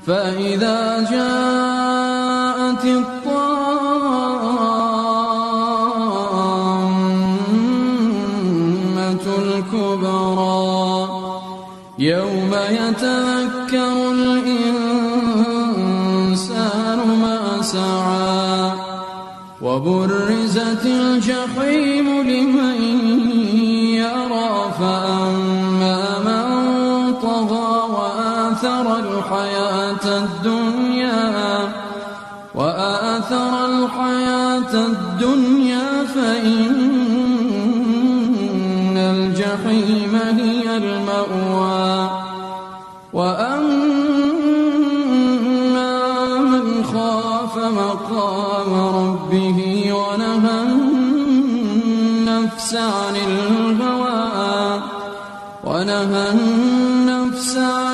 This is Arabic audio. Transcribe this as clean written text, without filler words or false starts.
فإذا جاءت الطامة الكبرى يوم يتذكر الإنسان ما سعى وبرزت الجحيم لمن يرى فأما من طغى وآثر الحياة الدنيا فإن الجحيم هي المأوى وأما من خاف مقام ربه ونهى النفس عن